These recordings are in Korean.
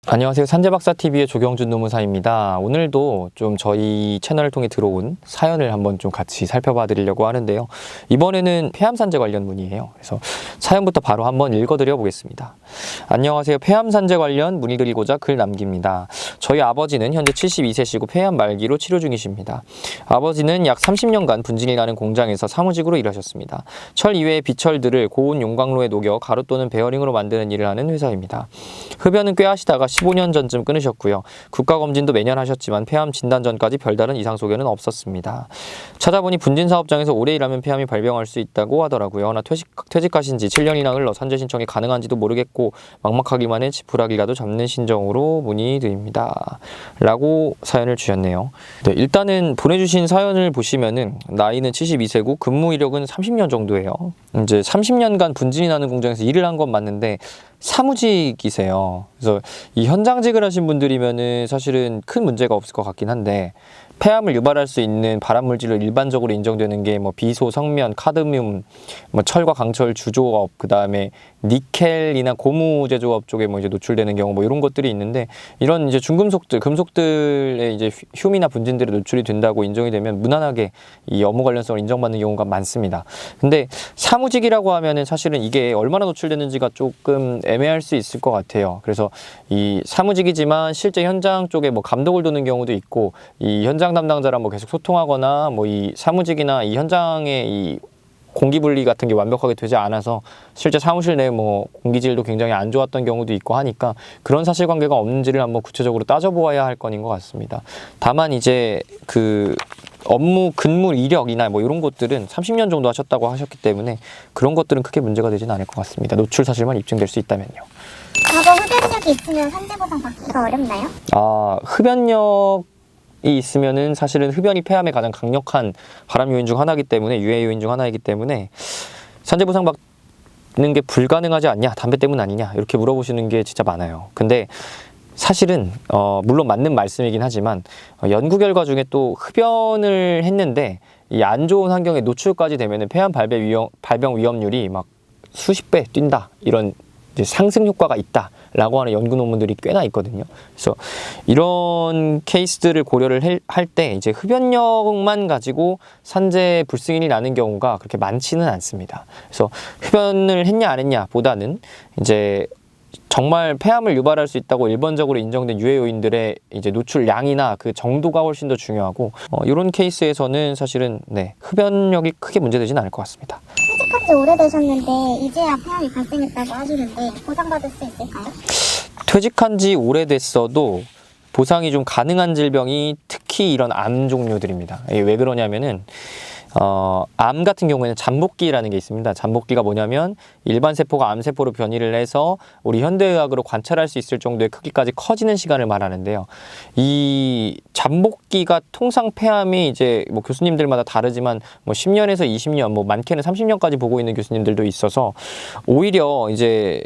안녕하세요. 산재박사TV의 조경준 노무사입니다. 오늘도 좀 저희 채널을 통해 들어온 사연을 한번 좀 같이 살펴봐 드리려고 하는데요. 이번에는 폐암산재 관련 문의예요. 그래서 사연부터 바로 한번 읽어드려 보겠습니다. 안녕하세요. 폐암산재 관련 문의드리고자 글 남깁니다. 저희 아버지는 현재 72세시고 폐암 말기로 치료 중이십니다. 아버지는 약 30년간 분진이 나는 공장에서 사무직으로 일하셨습니다. 철 이외의 비철들을 고온 용광로에 녹여 가루 또는 베어링으로 만드는 일을 하는 회사입니다. 흡연은 꽤 하시다가 15년 전쯤 끊으셨고요. 국가검진도 매년 하셨지만 폐암 진단 전까지 별다른 이상 소견은 없었습니다. 찾아보니 분진 사업장에서 오래 일하면 폐암이 발병할 수 있다고 하더라고요. 허나 퇴직하신 지 7년이나 흘러 산재 신청이 가능한지도 모르겠고 막막하기만 해 지푸라기라도 잡는 심정으로 문의드립니다. 라고 사연을 주셨네요. 네, 일단은 보내주신 사연을 보시면은 나이는 72세고 근무 이력은 30년 정도예요. 이제 30년간 분진이 나는 공장에서 일을 한 건 맞는데 사무직이세요. 그래서 이 현장직을 하신 분들이면은 사실은 큰 문제가 없을 것 같긴 한데 폐암을 유발할 수 있는 발암물질로 일반적으로 인정되는 게 뭐 비소, 성면, 카드뮴, 뭐 철과 강철 주조업, 그 다음에 니켈이나 고무 제조업 쪽에 뭐 이제 노출되는 경우 뭐 이런 것들이 있는데 이런 이제 중금속들, 금속들의 이제 흉이나 분진들이 노출이 된다고 인정이 되면 무난하게 이 업무 관련성을 인정받는 경우가 많습니다. 근데 사무직이라고 하면은 사실은 이게 얼마나 노출되는지가 조금 애매할 수 있을 것 같아요. 그래서 이 사무직이지만 실제 현장 쪽에 뭐 감독을 두는 경우도 있고 이 현장 담당자랑 뭐 계속 소통하거나 뭐 이 사무직이나 이 현장의 이 공기 분리 같은 게 완벽하게 되지 않아서 실제 사무실 내 뭐 공기질도 굉장히 안 좋았던 경우도 있고 하니까 그런 사실관계가 없는지를 한번 구체적으로 따져보아야 할 건인 것 같습니다. 다만 이제 그 업무 근무 이력이나 뭐 이런 것들은 30년 정도 하셨다고 하셨기 때문에 그런 것들은 크게 문제가 되지는 않을 것 같습니다. 노출 사실만 입증될 수 있다면요. 과거 흡연력이 있으면 산재보상 받기가 어렵나요? 흡연력이 있으면은 사실은 흡연이 폐암의 가장 강력한 발암 요인 중 하나이기 때문에 유해 요인 중 하나이기 때문에 산재보상 받는 게 불가능하지 않냐, 담배 때문 아니냐 이렇게 물어보시는 게 진짜 많아요. 근데 사실은 물론 맞는 말씀이긴 하지만 연구 결과 중에 또 흡연을 했는데 이 안 좋은 환경에 노출까지 되면은 폐암 발병 위험률이 막 수십 배 뛴다 이런 이제 상승 효과가 있다라고 하는 연구 논문들이 꽤나 있거든요. 그래서 이런 케이스들을 고려를 할 때 이제 흡연력만 가지고 산재 불승인이 나는 경우가 그렇게 많지는 않습니다. 그래서 흡연을 했냐 안 했냐 보다는 이제 정말 폐암을 유발할 수 있다고 일반적으로 인정된 유해 요인들의 이제 노출량이나 그 정도가 훨씬 더 중요하고 이런 케이스에서는 사실은 흡연력이 크게 문제되지는 않을 것 같습니다. 퇴직한 지 오래되셨는데 이제야 폐암이 발생했다고 하시는데 보상받을 수 있을까요? 퇴직한 지 오래됐어도 보상이 좀 가능한 질병이 특히 이런 암 종류들입니다. 이게 왜 그러냐면은 암 같은 경우에는 잠복기라는 게 있습니다. 잠복기가 뭐냐면 일반 세포가 암 세포로 변이를 해서 우리 현대의학으로 관찰할 수 있을 정도의 크기까지 커지는 시간을 말하는데요. 이 잠복기가 통상 폐암이 이제 뭐 교수님들마다 다르지만 뭐 10년에서 20년, 뭐 많게는 30년까지 보고 있는 교수님들도 있어서 오히려 이제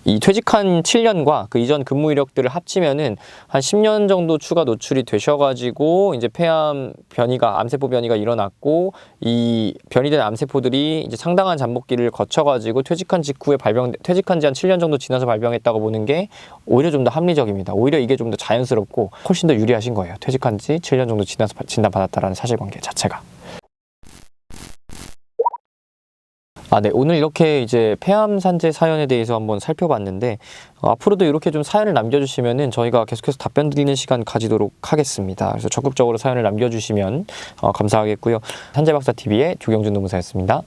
이 퇴직한 7년과 그 이전 근무 이력들을 합치면은 한 10년 정도 추가 노출이 되셔가지고 이제 폐암 변이가, 암세포 변이가 일어났고 이 변이된 암세포들이 이제 상당한 잠복기를 거쳐가지고 퇴직한 직후에 퇴직한 지 한 7년 정도 지나서 발병했다고 보는 게 오히려 좀 더 합리적입니다. 오히려 이게 좀 더 자연스럽고 훨씬 더 유리하신 거예요. 퇴직한 지 7년 정도 지나서 진단받았다라는 사실관계 자체가. 오늘 이렇게 이제 폐암 산재 사연에 대해서 한번 살펴봤는데 앞으로도 이렇게 좀 사연을 남겨주시면은 저희가 계속해서 답변 드리는 시간 가지도록 하겠습니다. 그래서 적극적으로 사연을 남겨주시면 감사하겠고요. 산재박사TV의 조경준 노무사였습니다.